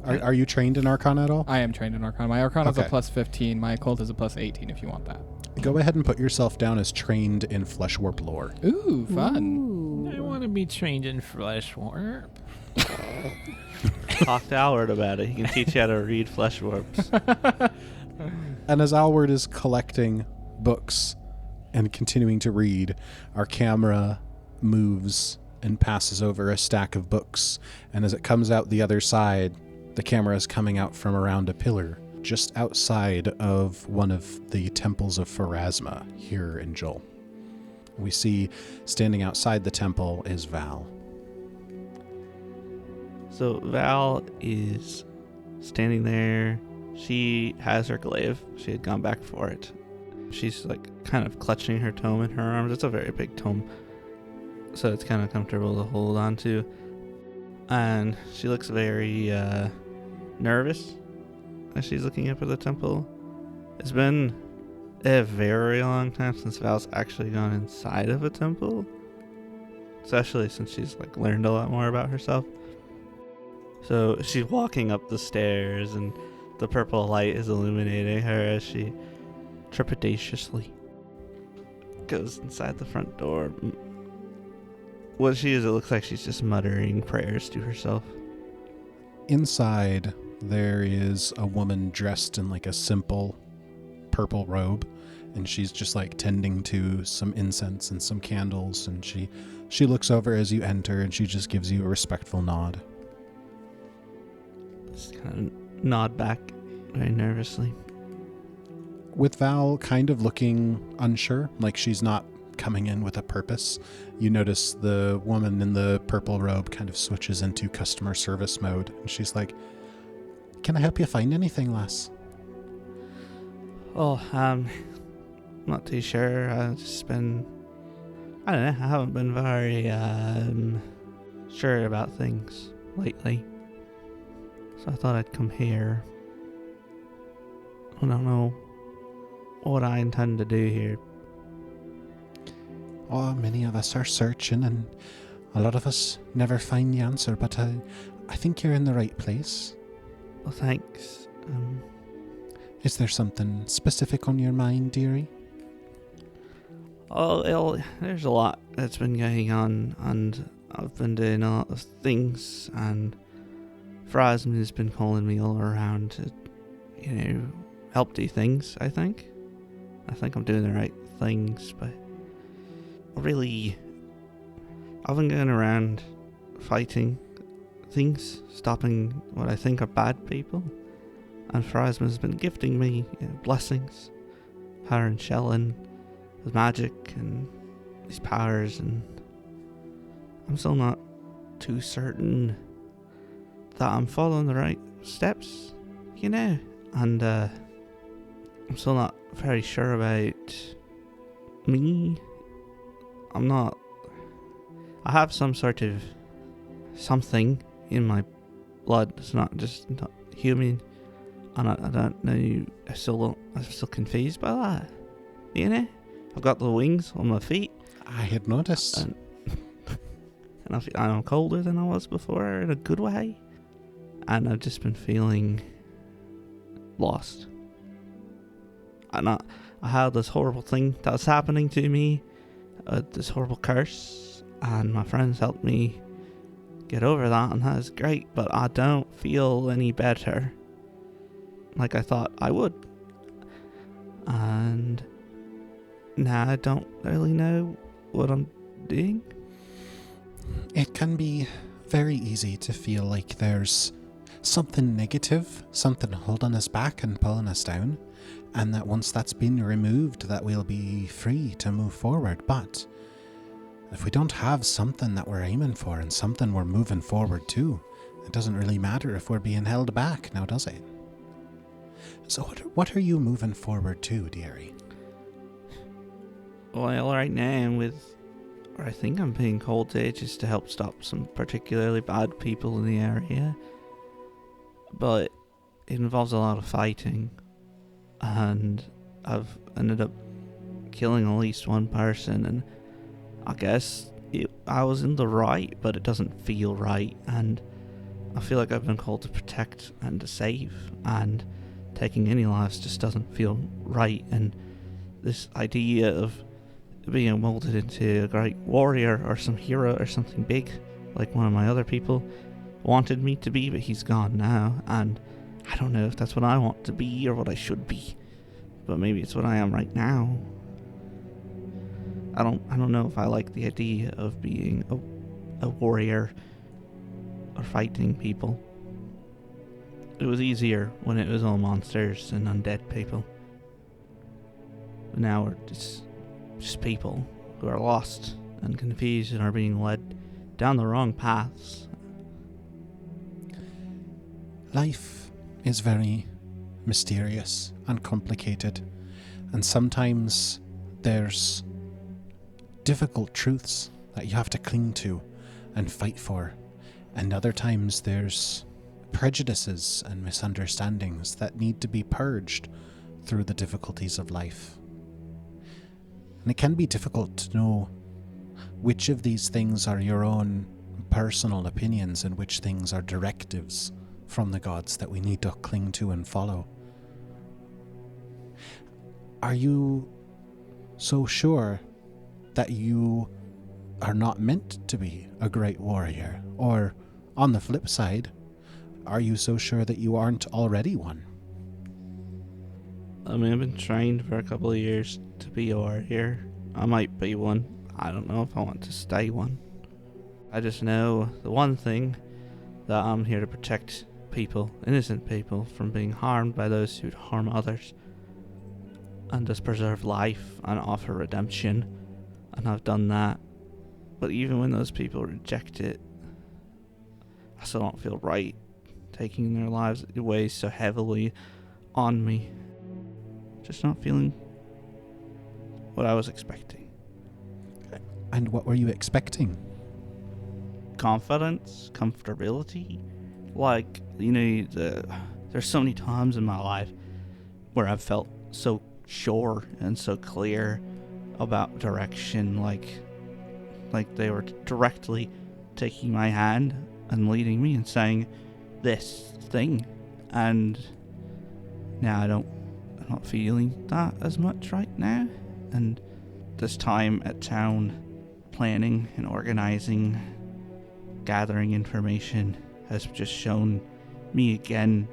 Are you trained in Arcana at all? I am trained in Arcana. My Arcana is a Okay. plus 15. My occult is a plus 18 if you want that. Go ahead and put yourself down as trained in flesh warp lore. Ooh, fun. I want to be trained in flesh warp. Talk to Alward about it. He can teach you how to read flesh warps. And as Alward is collecting books and continuing to read, our camera moves and passes over a stack of books. And as it comes out the other side, the camera is coming out from around a pillar just outside of one of the temples of Pharasma here in Joel. We see standing outside the temple is Val. So Val is standing there. She has her glaive. She had gone back for it. She's like kind of clutching her tome in her arms. It's a very big tome, so it's kind of comfortable to hold on to. And she looks very nervous as she's looking up at the temple. It's been a very long time since Val's actually gone inside of a temple, especially since she's like learned a lot more about herself. So she's walking up the stairs, and the purple light is illuminating her as she trepidatiously goes inside the front door. What she is, it looks like she's just muttering prayers to herself. Inside, there is a woman dressed in like a simple purple robe, and she's just like tending to some incense and some candles, and she looks over as you enter, and she just gives you a respectful nod. Just kind of nod back very nervously. With Val kind of looking unsure, like she's not coming in with a purpose, you notice the woman in the purple robe kind of switches into customer service mode, and she's like, "Can I help you find anything, lass?" Oh, not too sure. I've just been, I don't know, I haven't been very sure about things lately. So I thought I'd come here. I don't know what I intend to do here. Oh, many of us are searching, and a lot of us never find the answer, but I think you're in the right place. Well, thanks. Is there something specific on your mind, dearie? There's a lot that's been going on, and I've been doing a lot of things, and Phrasm has been calling me all around to, help do things, I think. I think I'm doing the right things, but really, I've been going around fighting things, stopping what I think are bad people, and Phrasm has been gifting me blessings, power and shelling, with magic and these powers, and I'm still not too certain that I'm following the right steps, and I'm still not very sure about me. I have some sort of something in my blood. It's not just not human, and I don't know. I'm still confused by that. I've got the wings on my feet. I had noticed. And I'm colder than I was before in a good way. And I've just been feeling lost. And I had this horrible thing that was happening to me, this horrible curse, and my friends helped me get over that, and that is great, but I don't feel any better like I thought I would. And now I don't really know what I'm doing. It can be very easy to feel like there's something negative, something holding us back and pulling us down, and that once that's been removed, that we'll be free to move forward. But if we don't have something that we're aiming for and something we're moving forward to, it doesn't really matter if we're being held back, now does it? So what are you moving forward to, dearie? Well, right now I think I'm being called to just to help stop some particularly bad people in the area. But it involves a lot of fighting, and I've ended up killing at least one person, and I guess I was in the right, but it doesn't feel right, and I feel like I've been called to protect and to save, and taking any lives just doesn't feel right, and this idea of being molded into a great warrior or some hero or something big, like one of my other people wanted me to be, but he's gone now, and I don't know if that's what I want to be or what I should be, but maybe it's what I am right now. I don't know if I like the idea of being a warrior or fighting people. It was easier when it was all monsters and undead people. But now we're just people who are lost and confused and are being led down the wrong paths. Life is very mysterious and complicated, and sometimes there's difficult truths that you have to cling to and fight for, and other times there's prejudices and misunderstandings that need to be purged through the difficulties of life. And it can be difficult to know which of these things are your own personal opinions and which things are directives from the gods that we need to cling to and follow. Are you so sure that you are not meant to be a great warrior? Or, on the flip side, are you so sure that you aren't already one? I mean, I've been trained for a couple of years to be a warrior. I might be one. I don't know if I want to stay one. I just know the one thing, that I'm here to protect people, innocent people, from being harmed by those who'd harm others, and just preserve life and offer redemption, and I've done that. But even when those people reject it, I still don't feel right taking their lives. It weighs so heavily on me. Just not feeling what I was expecting. And what were you expecting? Confidence, comfortability. Like, there's so many times in my life where I've felt so sure and so clear about direction, like they were directly taking my hand and leading me and saying this thing. And now I'm not feeling that as much right now. And this time at town, planning and organizing, gathering information has just shown me again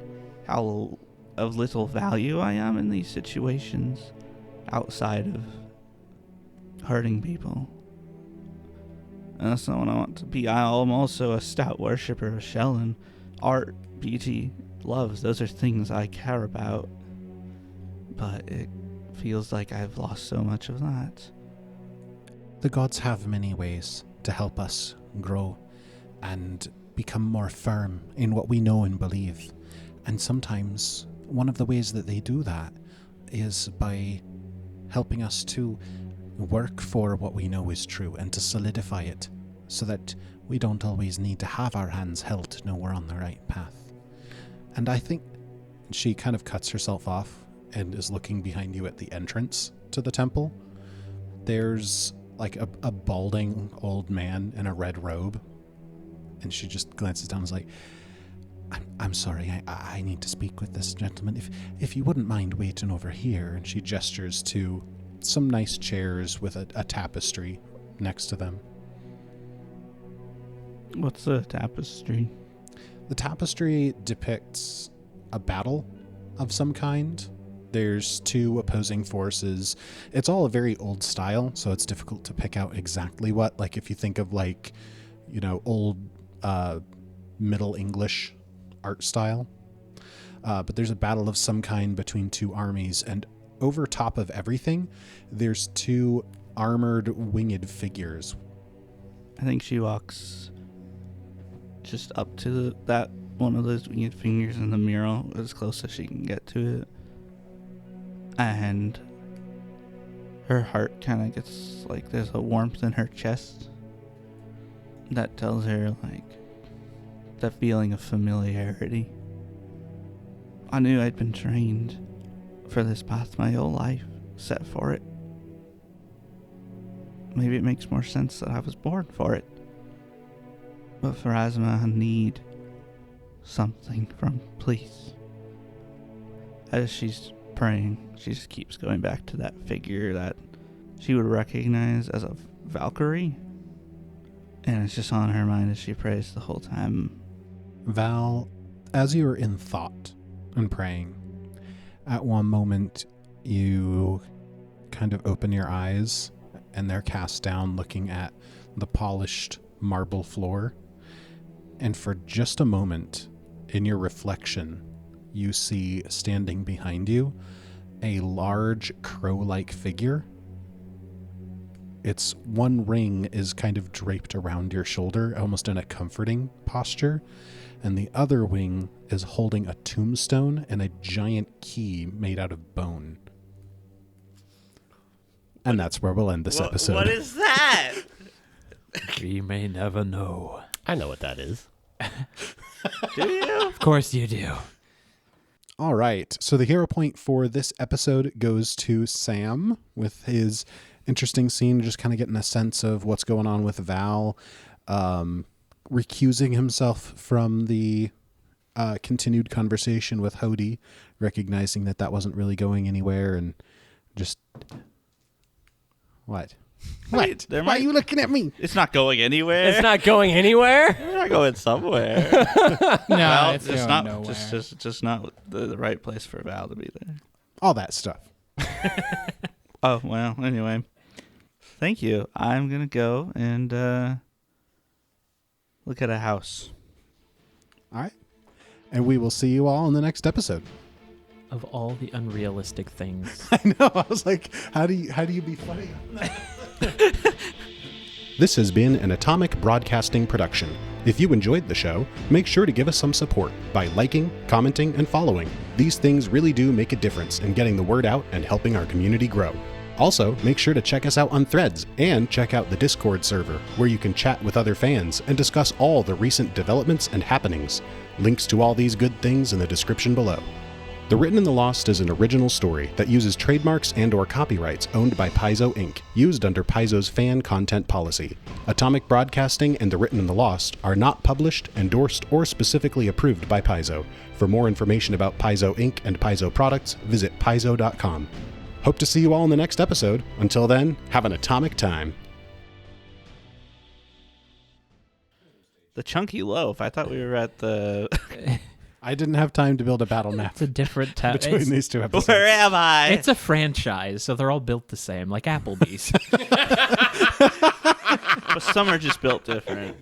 how of little value I am in these situations outside of hurting people. And that's not what I want to be. I'm also a stout worshiper of Shellen. Art, beauty, loves, those are things I care about. But it feels like I've lost so much of that. The gods have many ways to help us grow and become more firm in what we know and believe. And sometimes one of the ways that they do that is by helping us to work for what we know is true and to solidify it so that we don't always need to have our hands held to know we're on the right path. And I think she kind of cuts herself off and is looking behind you at the entrance to the temple. There's like a balding old man in a red robe, and she just glances down and is like, I'm sorry, I need to speak with this gentleman. If you wouldn't mind waiting over here. And she gestures to some nice chairs with a tapestry next to them. What's the tapestry? The tapestry depicts a battle of some kind. There's two opposing forces. It's all a very old style, so it's difficult to pick out exactly what. Like if you think of like, old Middle English art style. But there's a battle of some kind between two armies, and over top of everything, there's two armored winged figures. I think she walks just up to that one of those winged fingers in the mural as close as she can get to it. And her heart kind of gets like there's a warmth in her chest that tells her like that feeling of familiarity. I knew I'd been trained for this path my whole life, set for it. Maybe it makes more sense that I was born for it. But for Asma, I need something from police. As she's praying, she just keeps going back to that figure that she would recognize as a Valkyrie. And it's just on her mind as she prays the whole time. Val, as you are in thought and praying, at one moment you kind of open your eyes and they're cast down looking at the polished marble floor. And for just a moment, in your reflection, you see standing behind you a large crow-like figure. Its one ring is kind of draped around your shoulder, almost in a comforting posture, and the other wing is holding a tombstone and a giant key made out of bone. And that's where we'll end this episode. What is that? We may never know. I know what that is. Do you? Of course you do. All right. So the hero point for this episode goes to Sam with his interesting scene, just kind of getting a sense of what's going on with Val, recusing himself from the continued conversation with Hodi, recognizing that wasn't really going anywhere, and just... What? What? Why are you looking at me? It's not going anywhere. It's not going anywhere? It's not going somewhere. No, Well, it's it's going not nowhere. just not the right place for Val to be there. All that stuff. Oh, well, anyway. Thank you. I'm going to go and look at a house. All right. And we will see you all in the next episode. Of all the unrealistic things. I know. I was like, how do you be funny? This has been an Atomic Broadcasting production. If you enjoyed the show, make sure to give us some support by liking, commenting, and following. These things really do make a difference in getting the word out and helping our community grow. Also, make sure to check us out on Threads and check out the Discord server, where you can chat with other fans and discuss all the recent developments and happenings. Links to all these good things in the description below. The Written in the Lost is an original story that uses trademarks and/or copyrights owned by Paizo Inc., used under Paizo's fan content policy. Atomic Broadcasting and The Written in the Lost are not published, endorsed, or specifically approved by Paizo. For more information about Paizo Inc. and Paizo products, visit paizo.com. Hope to see you all in the next episode. Until then, have an atomic time. The chunky loaf. I thought we were at the... I didn't have time to build a battle map It's a different type. between these two episodes. Where am I? It's a franchise, so they're all built the same, like Applebee's. But some are just built different.